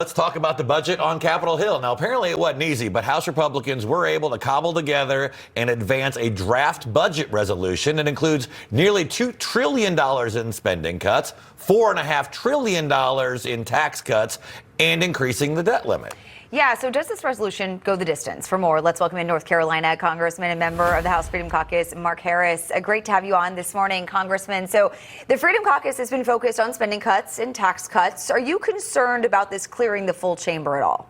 let's talk about the budget on Capitol Hill. Now, apparently it wasn't easy, but House Republicans were able to cobble together and advance a draft budget resolution that includes nearly $2 trillion in spending cuts, $4.5 trillion in tax cuts, and increasing the debt limit. Yeah, so does this resolution go the distance? For more, let's welcome in North Carolina Congressman and member of the House Freedom Caucus, Mark Harris. Great to have you on this morning, Congressman. So the Freedom Caucus has been focused on spending cuts and tax cuts. Are you concerned about this clearing the full chamber at all?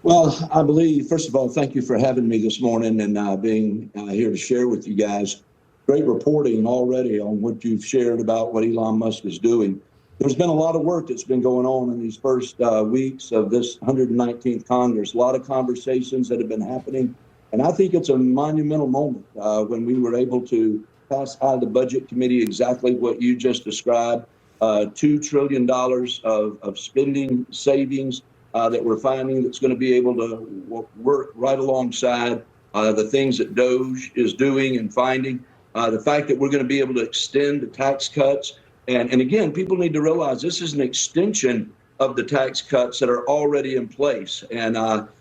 Well, I believe, first of all, thank you for having me this morning and being here to share with you guys. Great reporting already on what you've shared about what Elon Musk is doing. There's been a lot of work that's been going on in these first weeks of this 119th Congress, a lot of conversations that have been happening. And I think it's a monumental moment when we were able to pass out of the Budget Committee exactly what you just described, $2 trillion of spending savings that we're finding that's going to be able to work right alongside the things that DOGE is doing and finding. The fact that we're going to be able to extend the tax cuts. And again, people need to realize this is an extension of the tax cuts that are already in place. And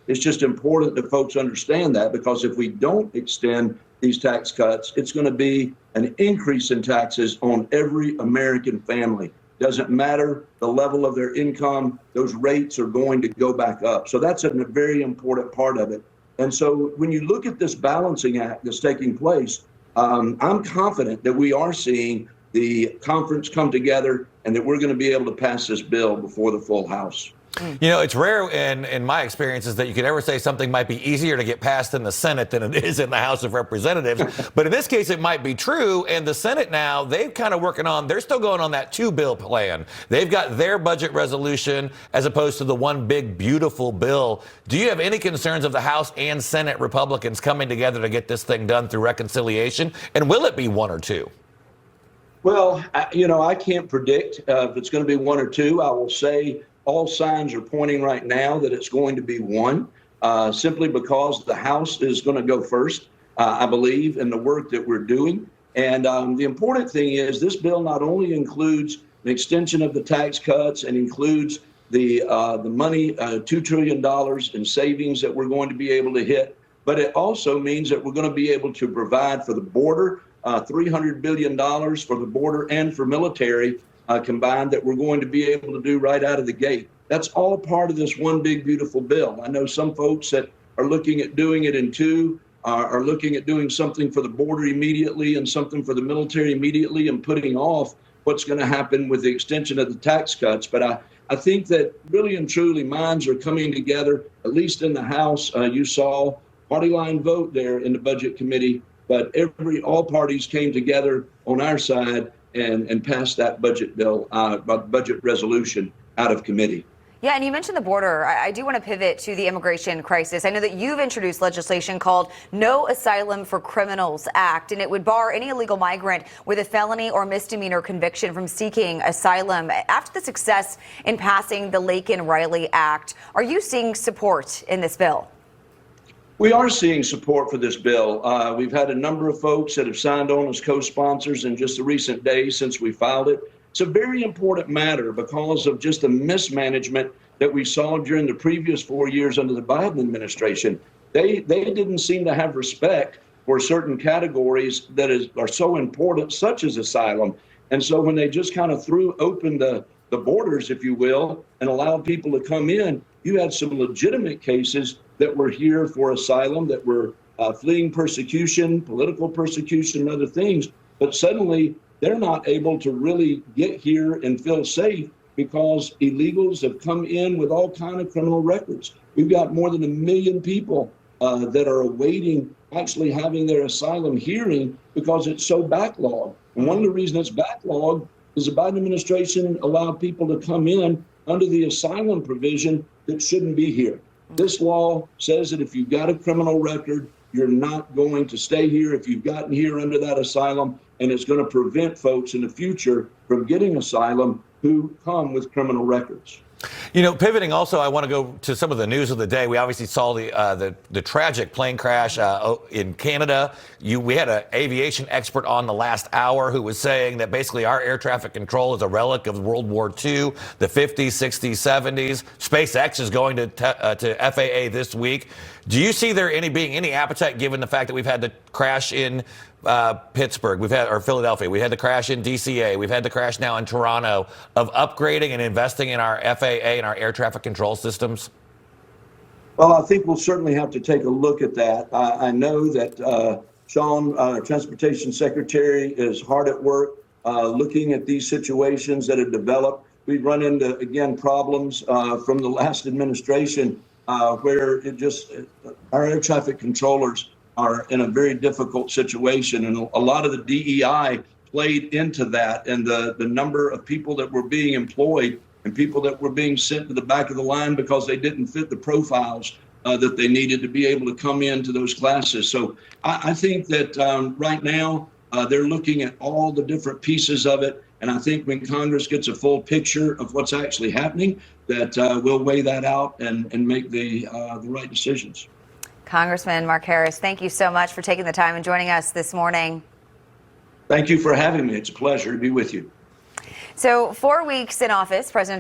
it's just important that folks understand that, because if we don't extend these tax cuts, it's going to be an increase in taxes on every American family. Doesn't matter the level of their income, those rates are going to go back up. So that's a very important part of it. And so when you look at this balancing act that's taking place, I'm confident that we are seeing the conference come together and that we're going to be able to pass this bill before the full House. You know, it's rare in my experiences that you could ever say something might be easier to get passed in the Senate than it is in the House of Representatives. But in this case, it might be true. And the Senate now, they're kind of working on, they're still going on that two-bill plan. They've got their budget resolution as opposed to the one big, beautiful bill. Do you have any concerns of the House and Senate Republicans coming together to get this thing done through reconciliation? And will it be one or two? Well, I can't predict if it's going to be one or two. I will say all signs are pointing right now that it's going to be one, simply because the House is going to go first, I believe, in the work that we're doing. And the important thing is this bill not only includes an extension of the tax cuts and includes the money, $2 trillion in savings that we're going to be able to hit, but it also means that we're going to be able to provide for the border, $300 billion for the border and for military combined, that we're going to be able to do right out of the gate. That's all part of this one big, beautiful bill. I know some folks that are looking at doing it in two, are looking at doing something for the border immediately and something for the military immediately, and putting off what's going to happen with the extension of the tax cuts. But I think that really and truly minds are coming together, at least in the House. You saw party line vote there in the Budget Committee, but all parties came together on our side and passed that budget bill, budget resolution out of committee. Yeah, and you mentioned the border. I do want to pivot to the immigration crisis. I know that you've introduced legislation called No Asylum for Criminals Act, and it would bar any illegal migrant with a felony or misdemeanor conviction from seeking asylum. After the success in passing the Laken-Riley Act, are you seeing support in this bill? We are seeing support for this bill. We've had a number of folks that have signed on as co-sponsors in just the recent days since we filed it. It's a very important matter because of just the mismanagement that we saw during the previous 4 years under the Biden administration. They didn't seem to have respect for certain categories that are so important, such as asylum. And so when they just kind of threw open the borders, if you will, and allowed people to come in, you had some legitimate cases that were here for asylum, that were fleeing persecution, political persecution, and other things. But suddenly they're not able to really get here and feel safe because illegals have come in with all kinds of criminal records. We've got more than 1 million people that are awaiting actually having their asylum hearing because it's so backlogged. And one of the reasons it's backlogged is the Biden administration allowed people to come in under the asylum provision that shouldn't be here. This law says that if you've got a criminal record, you're not going to stay here if you've gotten here under that asylum, and it's going to prevent folks in the future from getting asylum who come with criminal records. You know, pivoting also, I want to go to some of the news of the day. We obviously saw the tragic plane crash in Canada. We had an aviation expert on the last hour who was saying that basically our air traffic control is a relic of World War II, the 50s, 60s, 70s. SpaceX is going to FAA this week. Do you see there being any appetite, given the fact that we've had the crash in Pittsburgh, or Philadelphia, we had the crash in DCA, we've had the crash now in Toronto, of upgrading and investing in our FAA and our air traffic control systems? Well, I think we'll certainly have to take a look at that. I know that Sean, our Transportation Secretary, is hard at work looking at these situations that have developed. We've run into, again, problems from the last administration where our air traffic controllers are in a very difficult situation. And a lot of the DEI played into that, and the number of people that were being employed and people that were being sent to the back of the line because they didn't fit the profiles that they needed to be able to come into those classes. So I think that right now they're looking at all the different pieces of it. And I think when Congress gets a full picture of what's actually happening, that we'll weigh that out and make the right decisions. Congressman Mark Harris, thank you so much for taking the time and joining us this morning. Thank you for having me. It's a pleasure to be with you. So 4 weeks in office, President